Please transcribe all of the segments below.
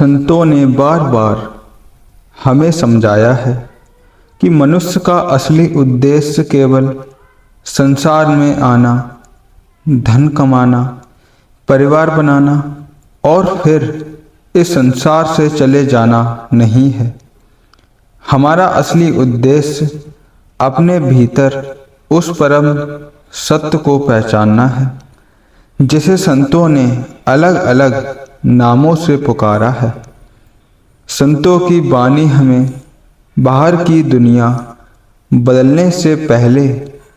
संतों ने बार बार हमें समझाया है कि मनुष्य का असली उद्देश्य केवल संसार में आना, धन कमाना, परिवार बनाना और फिर इस संसार से चले जाना नहीं है। हमारा असली उद्देश्य अपने भीतर उस परम सत्य को पहचानना है जिसे संतों ने अलग अलग नामों से पुकारा है। संतों की वाणी हमें बाहर की दुनिया बदलने से पहले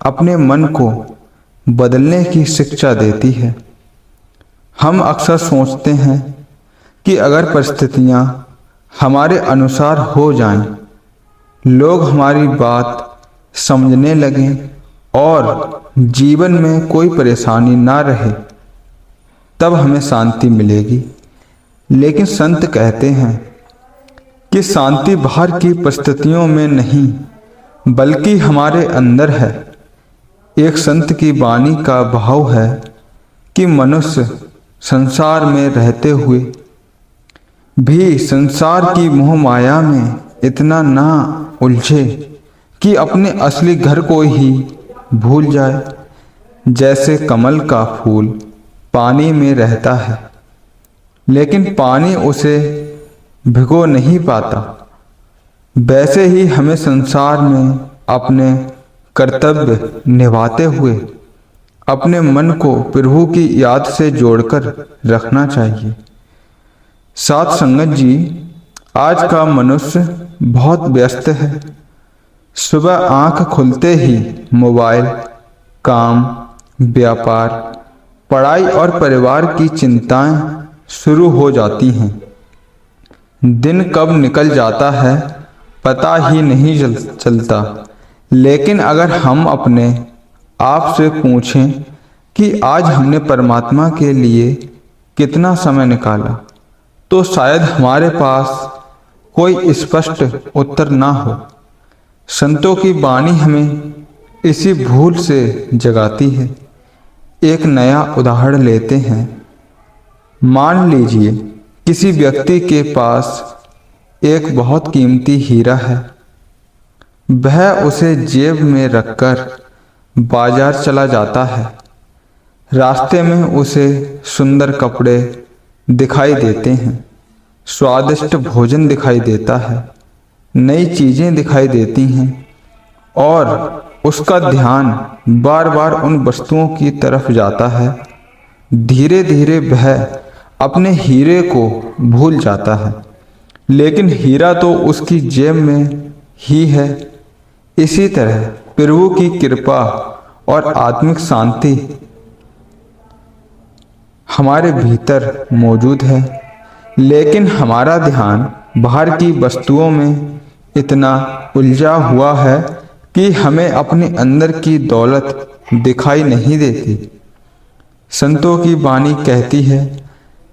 अपने मन को बदलने की शिक्षा देती है। हम अक्सर सोचते हैं कि अगर परिस्थितियां हमारे अनुसार हो जाएं, लोग हमारी बात समझने लगें और जीवन में कोई परेशानी ना रहे, तब हमें शांति मिलेगी। लेकिन संत कहते हैं कि शांति बाहर की परिस्थितियों में नहीं बल्कि हमारे अंदर है। एक संत की वाणी का भाव है कि मनुष्य संसार में रहते हुए भी संसार की मोह माया में इतना ना उलझे कि अपने असली घर को ही भूल जाए। जैसे कमल का फूल पानी में रहता है लेकिन पानी उसे भिगो नहीं पाता, वैसे ही हमें संसार में अपने कर्तव्य निभाते हुए अपने मन को प्रभु की याद से जोड़कर रखना चाहिए। साथ संगत जी, आज का मनुष्य बहुत व्यस्त है। सुबह आंख खुलते ही मोबाइल, काम, व्यापार, पढ़ाई और परिवार की चिंताएं शुरू हो जाती हैं। दिन कब निकल जाता है पता ही नहीं चलता। लेकिन अगर हम अपने आप से पूछें कि आज हमने परमात्मा के लिए कितना समय निकाला, तो शायद हमारे पास कोई स्पष्ट उत्तर ना हो। संतों की वाणी हमें इसी भूल से जगाती है। एक नया उदाहरण लेते हैं। मान लीजिए किसी व्यक्ति के पास एक बहुत कीमती हीरा है। वह उसे जेब में रखकर बाजार चला जाता है। रास्ते में उसे सुंदर कपड़े दिखाई देते हैं, स्वादिष्ट भोजन दिखाई देता है, नई चीजें दिखाई देती हैं और उसका ध्यान बार बार उन वस्तुओं की तरफ जाता है। धीरे धीरे वह अपने हीरे को भूल जाता है, लेकिन हीरा तो उसकी जेब में ही है। इसी तरह प्रभु की कृपा और आत्मिक शांति हमारे भीतर मौजूद है, लेकिन हमारा ध्यान बाहर की वस्तुओं में इतना उलझा हुआ है कि हमें अपने अंदर की दौलत दिखाई नहीं देती। संतों की वाणी कहती है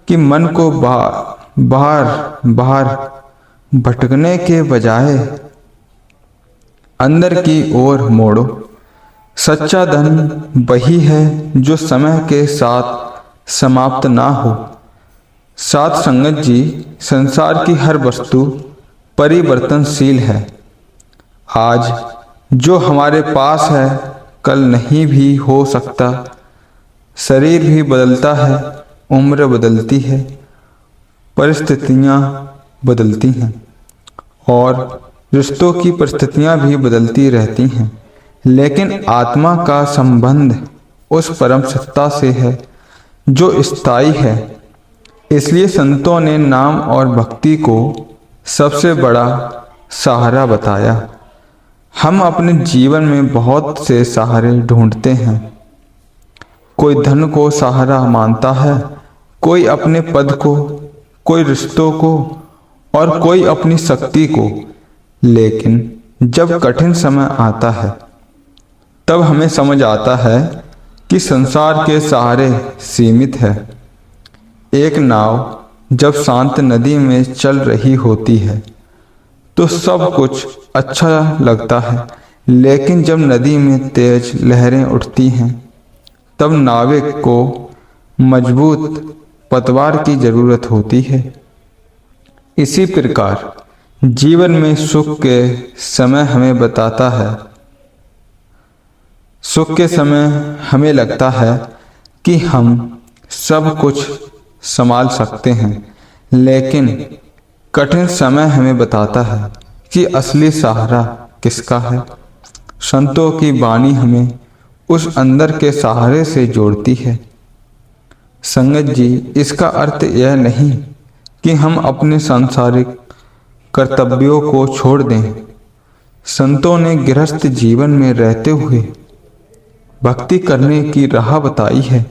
कि मन को बाहर भटकने के बजाय अंदर की ओर मोड़ो। सच्चा धन वही है जो समय के साथ समाप्त ना हो। साथ संगत जी, संसार की हर वस्तु परिवर्तनशील है। आज जो हमारे पास है कल नहीं भी हो सकता। शरीर भी बदलता है, उम्र बदलती है, परिस्थितियां बदलती हैं और रिश्तों की परिस्थितियां भी बदलती रहती हैं। लेकिन आत्मा का संबंध उस परम सत्ता से है जो स्थायी है। इसलिए संतों ने नाम और भक्ति को सबसे बड़ा सहारा बताया। हम अपने जीवन में बहुत से सहारे ढूंढते हैं। कोई धन को सहारा मानता है, कोई अपने पद को, कोई रिश्तों को और कोई अपनी शक्ति को। लेकिन जब कठिन समय आता है तब हमें समझ आता है कि संसार के सहारे सीमित है। एक नाव जब शांत नदी में चल रही होती है तो सब कुछ अच्छा लगता है, लेकिन जब नदी में तेज लहरें उठती हैं तब नाविक को मजबूत पतवार की जरूरत होती है। इसी प्रकार जीवन में सुख के समय हमें बताता है, सुख के समय हमें लगता है कि हम सब कुछ संभाल सकते हैं, लेकिन कठिन समय हमें बताता है कि असली सहारा किसका है। संतों की वाणी हमें उस अंदर के सहारे से जोड़ती है। संगत जी, इसका अर्थ यह नहीं कि हम अपने सांसारिक कर्तव्यों को छोड़ दें। संतों ने गृहस्थ जीवन में रहते हुए भक्ति करने की राह बताई है।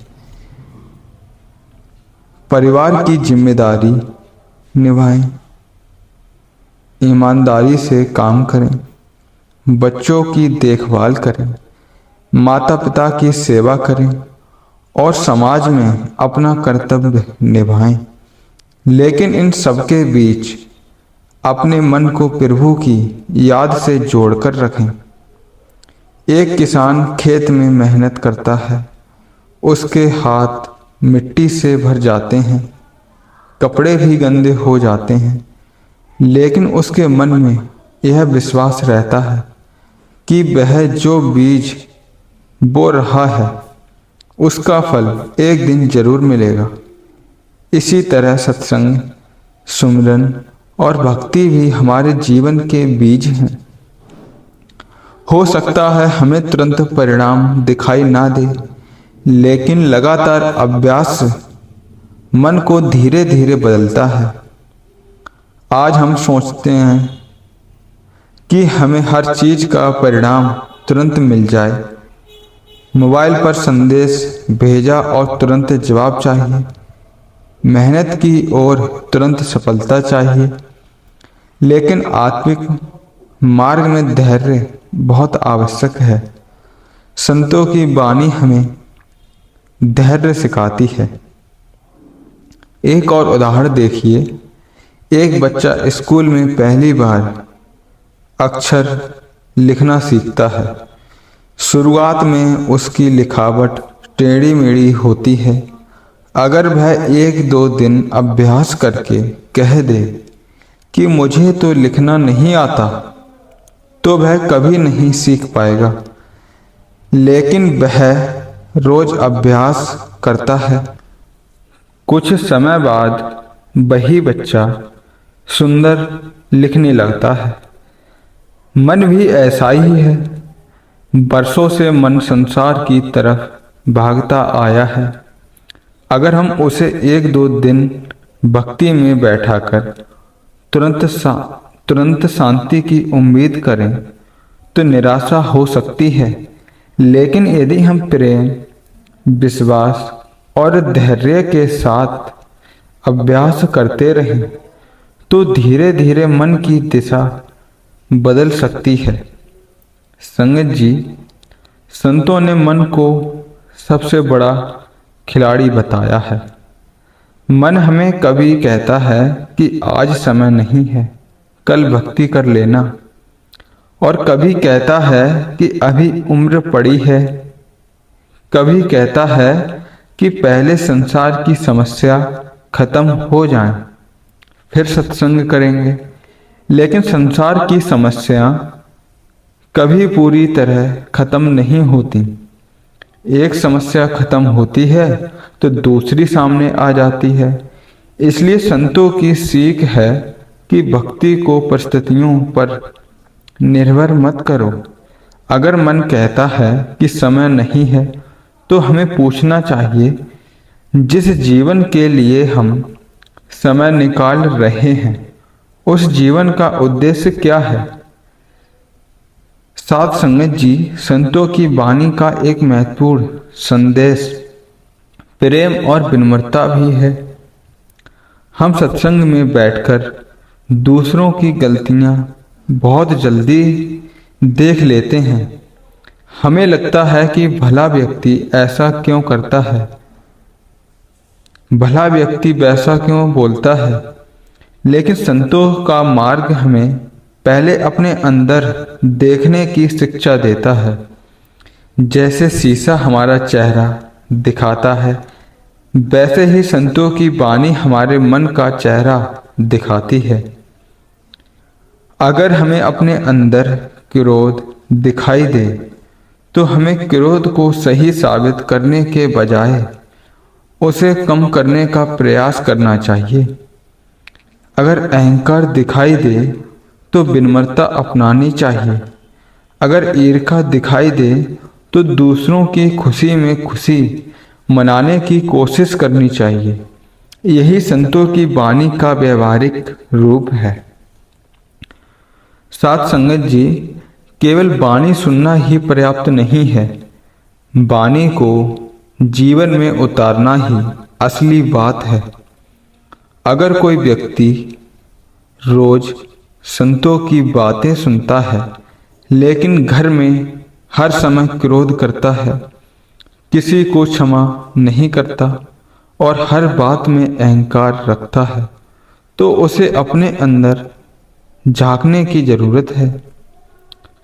परिवार की जिम्मेदारी निभाएं, ईमानदारी से काम करें, बच्चों की देखभाल करें, माता पिता की सेवा करें और समाज में अपना कर्तव्य निभाएं। लेकिन इन सबके बीच अपने मन को प्रभु की याद से जोड़कर रखें। एक किसान खेत में मेहनत करता है, उसके हाथ मिट्टी से भर जाते हैं, कपड़े भी गंदे हो जाते हैं, लेकिन उसके मन में यह विश्वास रहता है कि वह जो बीज बो रहा है उसका फल एक दिन जरूर मिलेगा। इसी तरह सत्संग, सुमिरन और भक्ति भी हमारे जीवन के बीज हैं। हो सकता है हमें तुरंत परिणाम दिखाई ना दे, लेकिन लगातार अभ्यास मन को धीरे धीरे बदलता है। आज हम सोचते हैं कि हमें हर चीज का परिणाम तुरंत मिल जाए। मोबाइल पर संदेश भेजा और तुरंत जवाब चाहिए, मेहनत की और तुरंत सफलता चाहिए। लेकिन आत्मिक मार्ग में धैर्य बहुत आवश्यक है। संतों की वाणी हमें धैर्य सिखाती है। एक और उदाहरण देखिए। एक बच्चा स्कूल में पहली बार अक्षर लिखना सीखता है। शुरुआत में उसकी लिखावट टेढ़ी मेढ़ी होती है। अगर वह 1-2 दिन अभ्यास करके कह दे कि मुझे तो लिखना नहीं आता, तो वह कभी नहीं सीख पाएगा। लेकिन वह रोज अभ्यास करता है। कुछ समय बाद वही बच्चा सुंदर लिखने लगता है। मन भी ऐसा ही है। बरसों से मन संसार की तरफ भागता आया है। अगर हम उसे 1-2 दिन भक्ति में बैठाकर तुरंत शांति की उम्मीद करें तो निराशा हो सकती है। लेकिन यदि हम प्रेम, विश्वास और धैर्य के साथ अभ्यास करते रहें तो धीरे धीरे मन की दिशा बदल सकती है। संगत जी, संतों ने मन को सबसे बड़ा खिलाड़ी बताया है। मन हमें कभी कहता है कि आज समय नहीं है, कल भक्ति कर लेना, और कभी कहता है कि अभी उम्र पड़ी है। कभी कहता है कि पहले संसार की समस्या खत्म हो जाए, फिर सत्संग करेंगे। लेकिन संसार की समस्या कभी पूरी तरह खत्म नहीं होती। एक समस्या खत्म होती है तो दूसरी सामने आ जाती है। इसलिए संतों की सीख है कि भक्ति को परिस्थितियों पर निर्भर मत करो। अगर मन कहता है कि समय नहीं है, तो हमें पूछना चाहिए, जिस जीवन के लिए हम समय निकाल रहे हैं उस जीवन का उद्देश्य क्या है। साथ संगत जी, संतों की वाणी का एक महत्वपूर्ण संदेश प्रेम और विनम्रता भी है। हम सत्संग में बैठकर दूसरों की गलतियां बहुत जल्दी देख लेते हैं। हमें लगता है कि भला व्यक्ति ऐसा क्यों करता है, भला व्यक्ति वैसा क्यों बोलता है। लेकिन संतों का मार्ग हमें पहले अपने अंदर देखने की शिक्षा देता है। जैसे शीशा हमारा चेहरा दिखाता है, वैसे ही संतों की वाणी हमारे मन का चेहरा दिखाती है। अगर हमें अपने अंदर क्रोध दिखाई दे तो हमें क्रोध को सही साबित करने के बजाय उसे कम करने का प्रयास करना चाहिए। अगर अहंकार दिखाई दे तो विनम्रता अपनानी चाहिए। अगर ईर्ष्या दिखाई दे तो दूसरों की खुशी में खुशी मनाने की कोशिश करनी चाहिए। यही संतों की वाणी का व्यवहारिक रूप है। साथ संगत जी, केवल वाणी सुनना ही पर्याप्त नहीं है। वाणी को जीवन में उतारना ही असली बात है। अगर कोई व्यक्ति रोज संतों की बातें सुनता है लेकिन घर में हर समय क्रोध करता है, किसी को क्षमा नहीं करता और हर बात में अहंकार रखता है, तो उसे अपने अंदर झांकने की जरूरत है।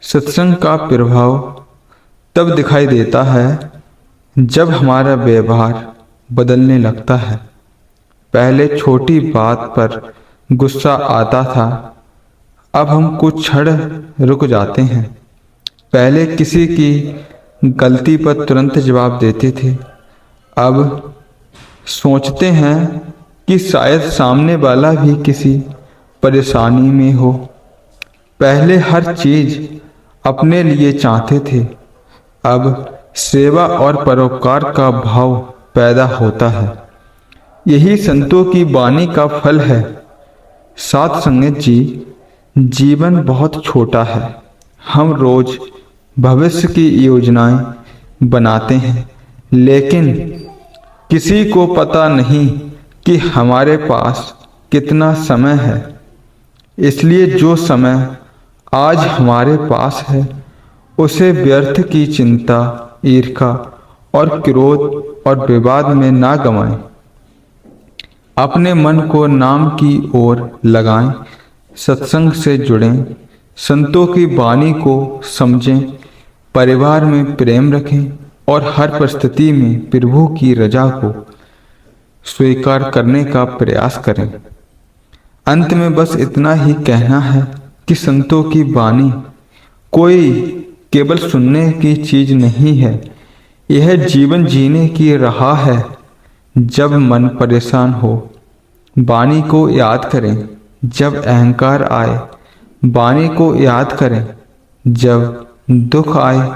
सत्संग का प्रभाव तब दिखाई देता है जब हमारा व्यवहार बदलने लगता है। पहले छोटी बात पर गुस्सा आता था, अब हम कुछ क्षण रुक जाते हैं। पहले किसी की गलती पर तुरंत जवाब देते थे, अब सोचते हैं कि शायद सामने वाला भी किसी परेशानी में हो। पहले हर चीज अपने लिए चाहते थे, अब सेवा और परोपकार का भाव पैदा होता है। यही संतों की वाणी का फल है। साथ संगत जी, जीवन बहुत छोटा है। हम रोज भविष्य की योजनाएं बनाते हैं, लेकिन किसी को पता नहीं कि हमारे पास कितना समय है। इसलिए जो समय आज हमारे पास है उसे व्यर्थ की चिंता, ईर्ष्या और क्रोध और विवाद में ना गंवाएं। अपने मन को नाम की ओर लगाएं, सत्संग से जुड़ें, संतों की वाणी को समझें, परिवार में प्रेम रखें और हर परिस्थिति में प्रभु की रजा को स्वीकार करने का प्रयास करें। अंत में बस इतना ही कहना है कि संतों की वाणी कोई केवल सुनने की चीज नहीं है, यह जीवन जीने की राह है। जब मन परेशान हो, वाणी को याद करें। जब अहंकार आए, वाणी को याद करें। जब दुख आए,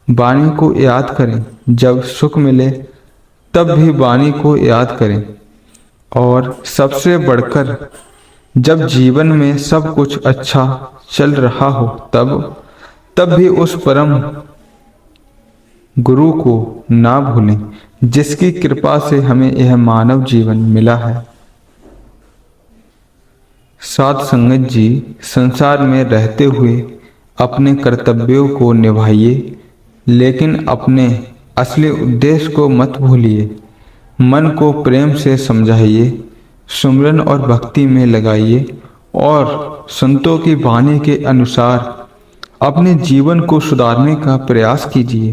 वाणी को याद करें। जब सुख मिले तब भी वाणी को याद करें। और सबसे बढ़कर जब जीवन में सब कुछ अच्छा चल रहा हो, तब भी उस परम गुरु को ना भूलें, जिसकी कृपा से हमें यह मानव जीवन मिला है। साथ संगत जी, संसार में रहते हुए अपने कर्तव्यों को निभाइए, लेकिन अपने असली उद्देश्य को मत भूलिए। मन को प्रेम से समझाइए, सुमिरन और भक्ति में लगाइए और संतों की वाणी के अनुसार अपने जीवन को सुधारने का प्रयास कीजिए,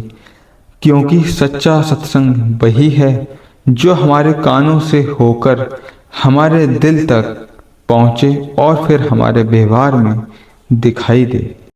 क्योंकि सच्चा सत्संग वही है जो हमारे कानों से होकर हमारे दिल तक पहुँचे और फिर हमारे व्यवहार में दिखाई दे।